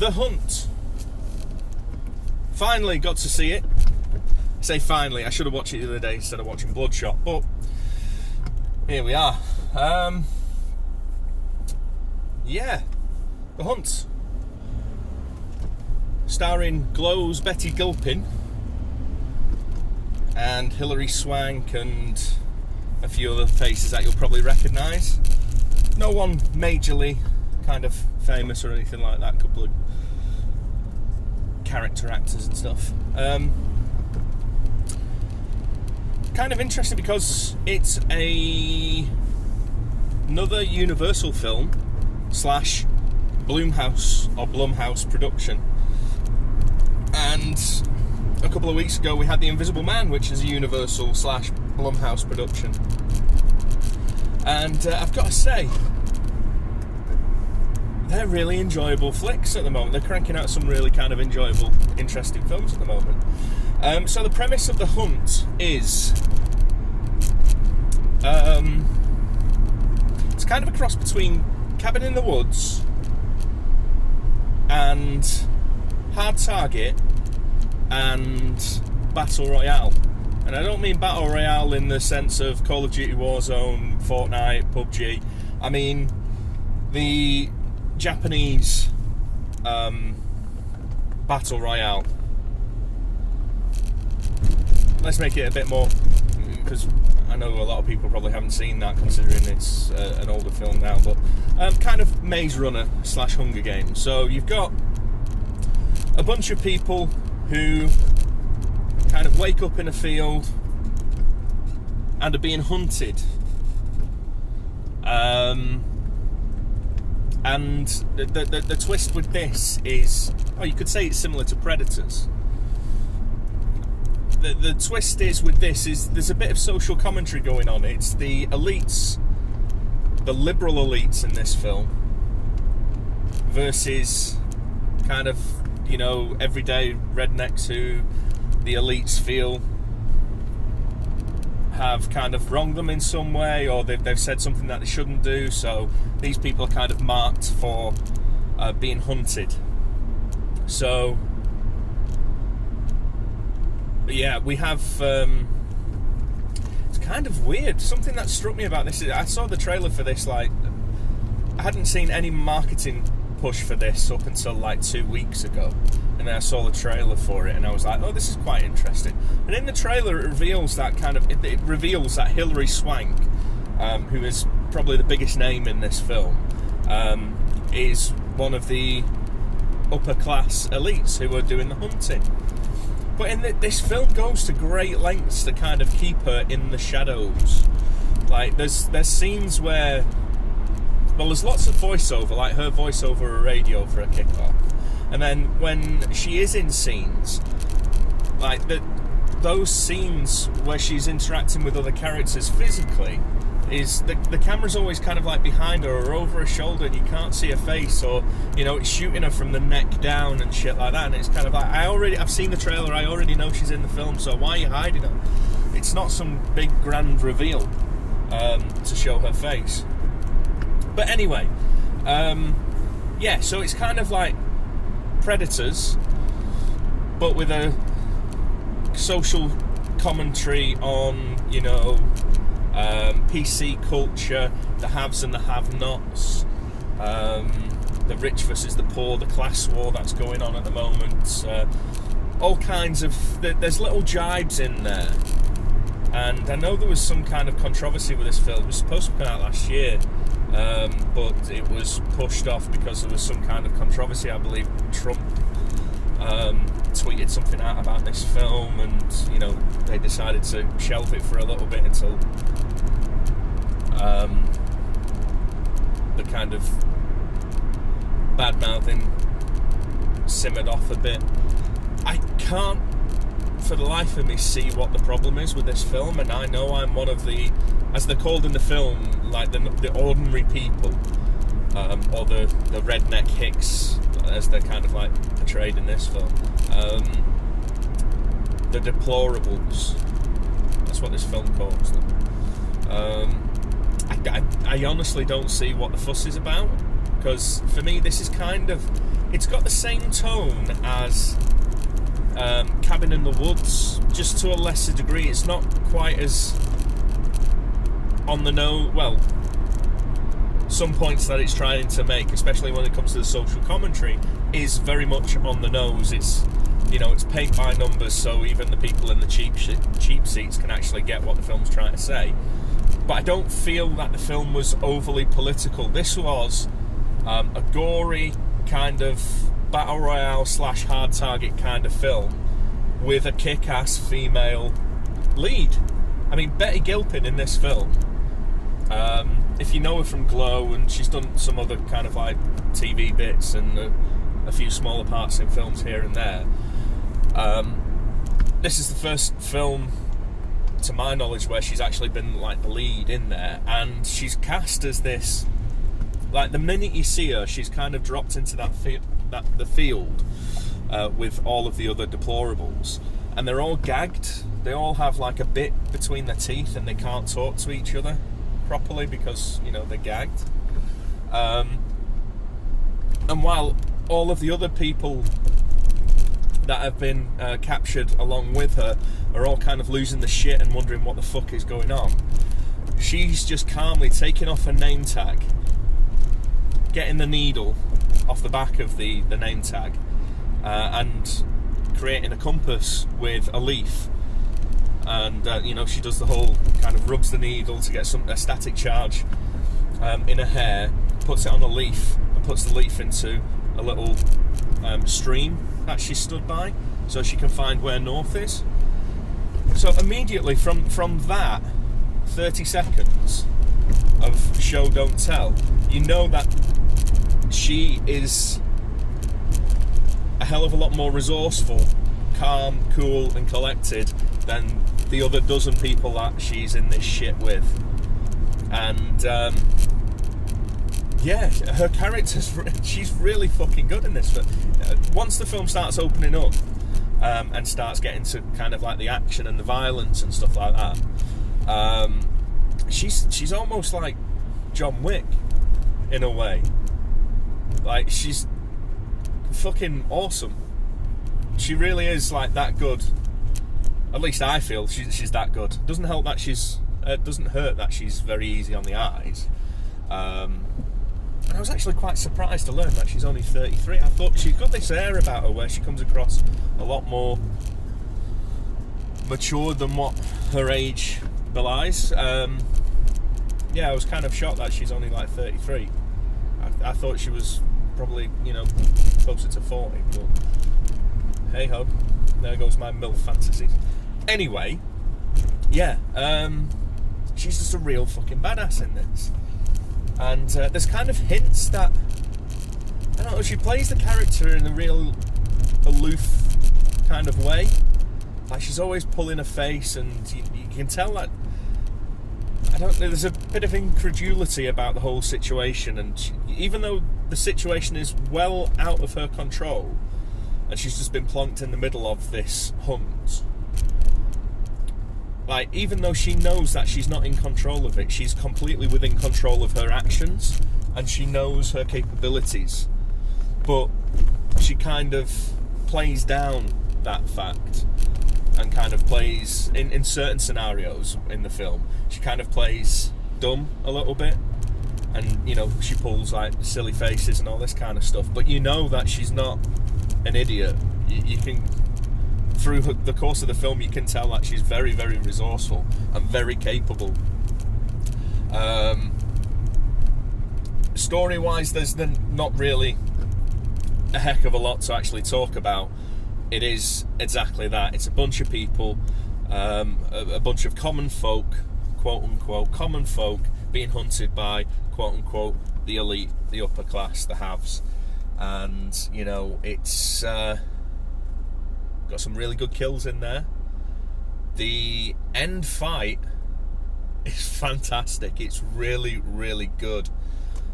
The Hunt. Finally got to see it. I say finally, I should have watched it the other day instead of watching Bloodshot, but here we are. Yeah, The Hunt. Starring Glow's Betty Gilpin and Hilary Swank and a few other faces that you'll probably recognise. No one majorly kind of famous or anything like that. A couple of character actors and stuff. Kind of interesting because it's another Universal film / Blumhouse production. And a couple of weeks ago we had The Invisible Man, which is a Universal / Blumhouse production. And I've got to say, they're really enjoyable flicks at the moment. They're cranking out some really kind of enjoyable, interesting films at the moment. So the premise of The Hunt is, it's kind of a cross between Cabin in the Woods and Hard Target and Battle Royale. And I don't mean Battle Royale in the sense of Call of Duty Warzone, Fortnite, PUBG. I mean the Japanese Battle Royale. Let's make it a bit more, because I know a lot of people probably haven't seen that, considering it's an older film now, but kind of Maze Runner / Hunger Games. So you've got a bunch of people who kind of wake up in a field and are being hunted. And the twist with this is, you could say it's similar to Predators. The twist is with this is there's a bit of social commentary going on. It's the elites, the liberal elites in this film, versus kind of, everyday rednecks who the elites feel have kind of wronged them in some way, or they've said something that they shouldn't do. So these people are kind of marked for being hunted. So yeah, we have it's kind of weird. Something that struck me about this is I saw the trailer for this, I hadn't seen any marketing push for this up until 2 weeks ago, and then I saw the trailer for it and I was like, oh, this is quite interesting. And in the trailer it reveals that Hilary Swank, who is probably the biggest name in this film, is one of the upper class elites who are doing the hunting. But this film goes to great lengths to kind of keep her in the shadows. There's scenes where, there's lots of voiceover, like her voice over a radio for a kickoff. And then when she is in scenes, those scenes where she's interacting with other characters physically, is the camera's always kind of behind her or over her shoulder, and you can't see her face, or it's shooting her from the neck down and shit like that. And it's kind of I've seen the trailer, I already know she's in the film, so why are you hiding her? It's not some big grand reveal to show her face. But anyway, so it's kind of like Predators, but with a social commentary on, PC culture, the haves and the have-nots, the rich versus the poor, the class war that's going on at the moment, all kinds of... There's little jibes in there. And I know there was some kind of controversy with this film. It was supposed to come out last year, but it was pushed off because there was some kind of controversy. I believe Trump tweeted something out about this film, and they decided to shelve it for a little bit until the kind of bad mouthing simmered off a bit. I can't for the life of me see what the problem is with this film, and I know I'm one of the, as they're called in the film, the ordinary people, or the redneck hicks, as they're kind of portrayed in this film, the deplorables. That's what this film calls them. I honestly don't see what the fuss is about, because for me this is kind of, it's got the same tone as Cabin in the Woods, just to a lesser degree. It's not quite as on the nose. Well, some points that it's trying to make, especially when it comes to the social commentary, is very much on the nose. It's, you know, it's paint by numbers, so even the people in the cheap seats can actually get what the film's trying to say. But I don't feel that the film was overly political. This was a gory kind of battle royale / hard target kind of film with a kick-ass female lead. I mean, Betty Gilpin in this film, if you know her from Glow, and she's done some other kind of like TV bits and a few smaller parts in films here and there, this is the first film to my knowledge where she's actually been like the lead in there, and she's cast as this, like, the minute you see her, she's kind of dropped into the field with all of the other deplorables, and they're all gagged. They all have like a bit between their teeth, and they can't talk to each other properly because, you know, they're gagged. And while all of the other people that have been captured along with her are all kind of losing the shit and wondering what the fuck is going on, she's just calmly taking off her name tag, getting the needle off the back of the name tag, and creating a compass with a leaf. And you know, she does the whole kind of rubs the needle to get a static charge in her hair, puts it on a leaf, and puts the leaf into a little stream that she stood by, so she can find where north is. So immediately from that 30 seconds of show don't tell, you know that she is a hell of a lot more resourceful, calm, cool and collected than the other dozen people that she's in this shit with. And yeah, her character's, she's really fucking good in this. But once the film starts opening up and starts getting to kind of like the action and the violence and stuff like that, she's almost like John Wick in a way. Like, she's fucking awesome. She really is like that good. At least I feel she's that good. Doesn't help that doesn't hurt that she's very easy on the eyes. And I was actually quite surprised to learn that she's only 33. I thought she's got this air about her where she comes across a lot more mature than what her age belies. Yeah, I was kind of shocked that she's only like 33. I thought she was probably, you know, closer to 40, but hey ho, there goes my MILF fantasies. Anyway, yeah, she's just a real fucking badass in this. And there's kind of hints that, I don't know, she plays the character in a real aloof kind of way. Like, she's always pulling her face, and you can tell that, I don't know, there's a bit of incredulity about the whole situation, and even though the situation is well out of her control, and she's just been plonked in the middle of this hunt, like, even though she knows that she's not in control of it, she's completely within control of her actions, and she knows her capabilities, but she kind of plays down that fact, and kind of plays, in certain scenarios in the film, she kind of plays dumb a little bit, and, you know, she pulls like silly faces and all this kind of stuff, but you know that she's not an idiot. You can, through the course of the film, you can tell that she's very, very resourceful and very capable. Story-wise, there's not really a heck of a lot to actually talk about. It is exactly that. It's a bunch of people, a bunch of common folk, quote-unquote, common folk being hunted by, quote-unquote, the elite, the upper class, the haves. And, you know, it's got some really good kills in there. The end fight is fantastic. It's really, really good.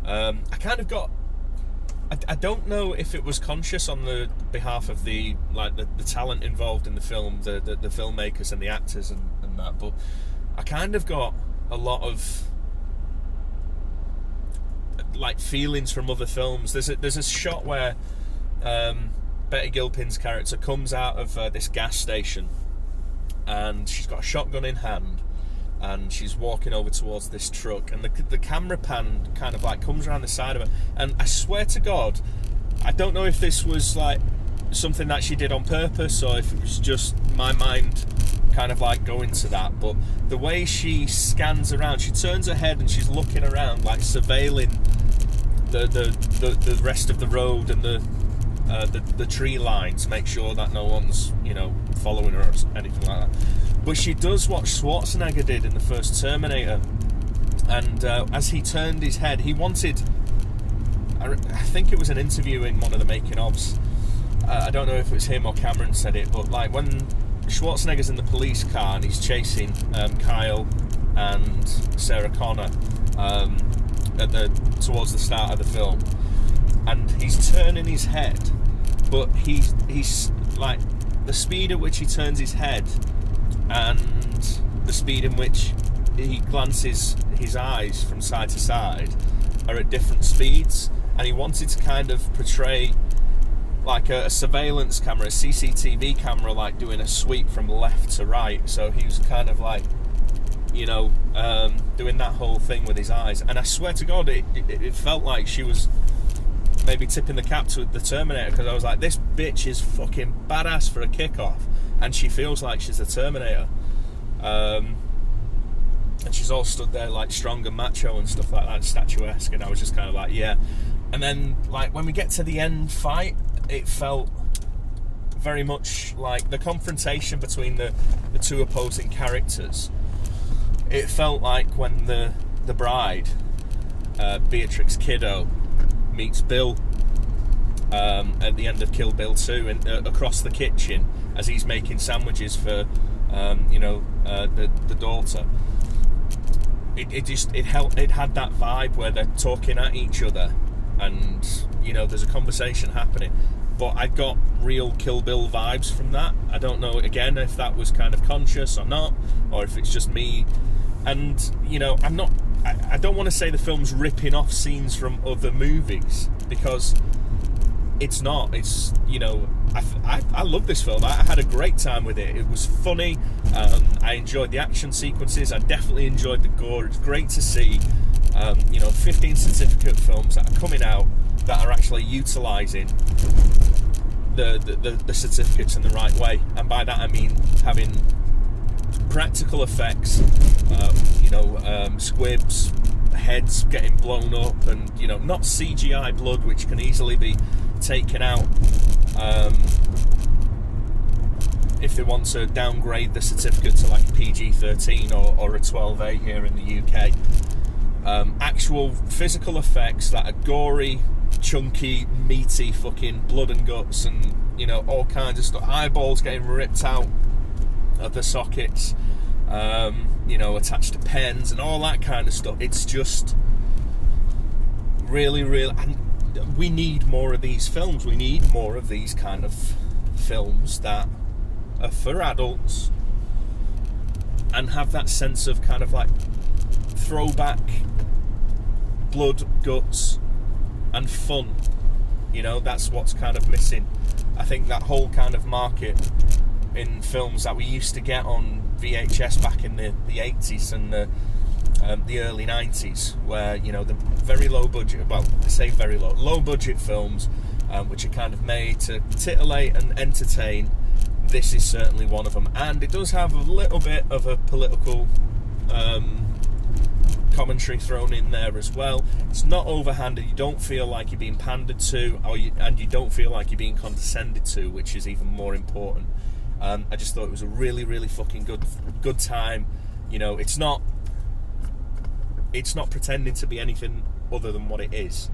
I kind of got, I don't know if it was conscious on the behalf of the talent involved in the film, the filmmakers and the actors and that, but I kind of got a lot of like feelings from other films. There's a shot where Betty Gilpin's character comes out of this gas station, and she's got a shotgun in hand, and she's walking over towards this truck, and the camera pan kind of like comes around the side of her, and I swear to God, I don't know if this was like something that she did on purpose or if it was just my mind kind of like going to that, but the way she scans around, she turns her head and she's looking around, like surveilling the rest of the road and the tree line to make sure that no one's, you know, following her or anything like that. But she does what Schwarzenegger did in the first Terminator, and as he turned his head, he wanted, I think it was an interview in one of the making-ofs, I don't know if it was him or Cameron said it, but like when Schwarzenegger's in the police car and he's chasing Kyle and Sarah Connor towards the start of the film, and he's turning his head, but he's like, the speed at which he turns his head and the speed in which he glances his eyes from side to side are at different speeds, and he wanted to kind of portray like a surveillance camera, a CCTV camera, like doing a sweep from left to right. So he was kind of like, you know, doing that whole thing with his eyes. And I swear to God, it felt like she was maybe tipping the cap to the Terminator, because I was like, this bitch is fucking badass for a kickoff, and she feels like she's a Terminator. And she's all stood there like strong and macho and stuff like that, statuesque, and I was just kind of like, yeah. And then like when we get to the end fight, it felt very much like the confrontation between the two opposing characters. It felt like when the bride, Beatrix Kiddo, meets Bill at the end of Kill Bill 2 and across the kitchen as he's making sandwiches for the daughter. It had that vibe where they're talking at each other, and you know there's a conversation happening, but I got real Kill Bill vibes from that. I don't know again if that was kind of conscious or not, or if it's just me. And you know, I don't want to say the film's ripping off scenes from other movies, because it's not. It's, you know, I love this film. I had a great time with it. It was funny. I enjoyed the action sequences. I definitely enjoyed the gore. It's great to see 15 certificate films that are coming out that are actually utilising the certificates in the right way. And by that I mean having practical effects, squibs, heads getting blown up, and you know, not CGI blood, which can easily be taken out if they want to downgrade the certificate to like a PG-13 or a 12A here in the UK. Actual physical effects that are gory, chunky, meaty fucking blood and guts, and you know, all kinds of stuff, eyeballs getting ripped out of the sockets, attached to pens and all that kind of stuff. It's just really, and we need more of these films. We need more of these kind of films that are for adults and have that sense of kind of like throwback, blood, guts and fun. You know, that's what's kind of missing. I think that whole kind of market in films that we used to get on VHS back in the 80s and the early 90s, where, you know, the very low budget, well, I say very low budget films, which are kind of made to titillate and entertain. This is certainly one of them, and it does have a little bit of a political commentary thrown in there as well. It's not overhanded. You don't feel like you're being pandered to, and you don't feel like you're being condescended to, which is even more important. I just thought it was a really, really fucking good time. You know, it's not pretending to be anything other than what it is.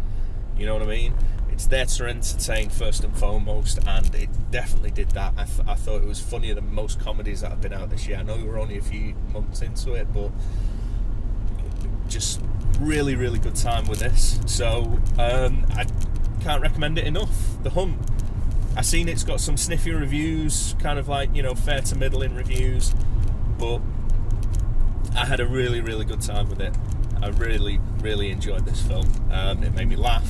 You know what I mean? It's there to entertain first and foremost, and it definitely did that. I thought it was funnier than most comedies that have been out this year. I know we were only a few months into it, but just really, really good time with this. So I can't recommend it enough. The Hunt. I've seen it's got some sniffy reviews, kind of like, you know, fair to middling reviews, but I had a really, really good time with it. I really, really enjoyed this film. It made me laugh,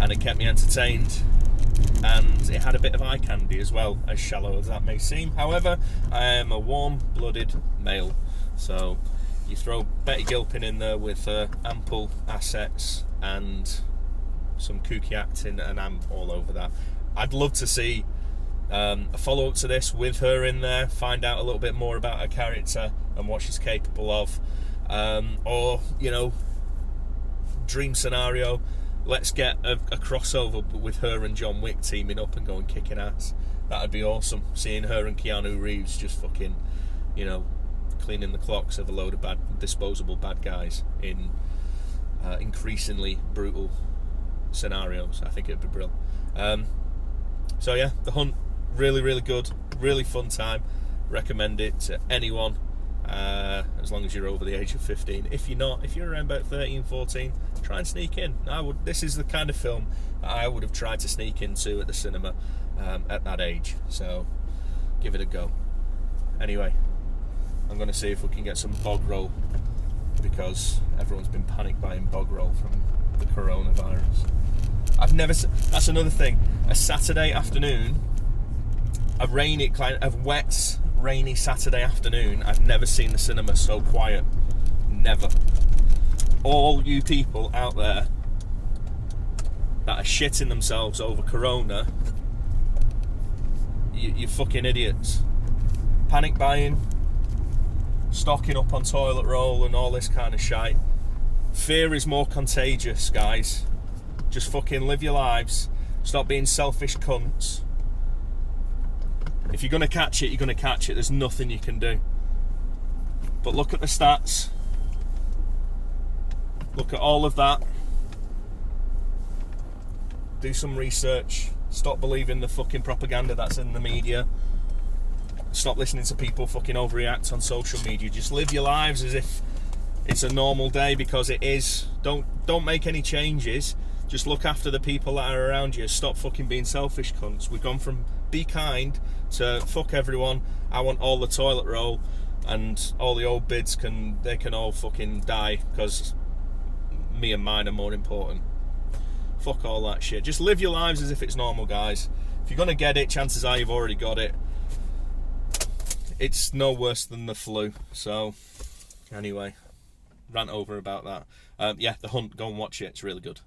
and it kept me entertained, and it had a bit of eye candy as well, as shallow as that may seem. However, I am a warm-blooded male, so you throw Betty Gilpin in there with ample assets and some kooky acting, and I'm all over that. I'd love to see a follow-up to this with her in there, find out a little bit more about her character and what she's capable of, or, you know, dream scenario, let's get a crossover with her and John Wick teaming up and going kicking ass. That'd be awesome, seeing her and Keanu Reeves just fucking, you know, cleaning the clocks of a load of disposable bad guys in increasingly brutal scenarios. I think it'd be brilliant. So yeah, The Hunt, really, really good, really fun time. Recommend it to anyone, as long as you're over the age of 15. If you're not, if you're around about 13, 14, try and sneak in. This is the kind of film that I would have tried to sneak into at the cinema at that age. So give it a go. Anyway, I'm going to see if we can get some bog roll, because everyone's been panic buying bog roll from the coronavirus. That's another thing. A Saturday afternoon, a wet, rainy Saturday afternoon, I've never seen the cinema so quiet. Never. All you people out there that are shitting themselves over corona, you fucking idiots. Panic buying, stocking up on toilet roll and all this kind of shite. Fear is more contagious, guys. Just fucking live your lives. Stop being selfish cunts. If you're going to catch it, you're going to catch it. There's nothing you can do. But look at the stats. Look at all of that. Do some research. Stop believing the fucking propaganda that's in the media. Stop listening to people fucking overreact on social media. Just live your lives as if it's a normal day, because it is. Don't make any changes. Just look after the people that are around you. Stop fucking being selfish cunts. We've gone from be kind to fuck everyone. I want all the toilet roll, and all the old bids can all fucking die because me and mine are more important. Fuck all that shit. Just live your lives as if it's normal, guys. If you're gonna get it, chances are you've already got it. It's no worse than the flu. So anyway, rant over about that. Yeah, The Hunt, go and watch it. It's really good.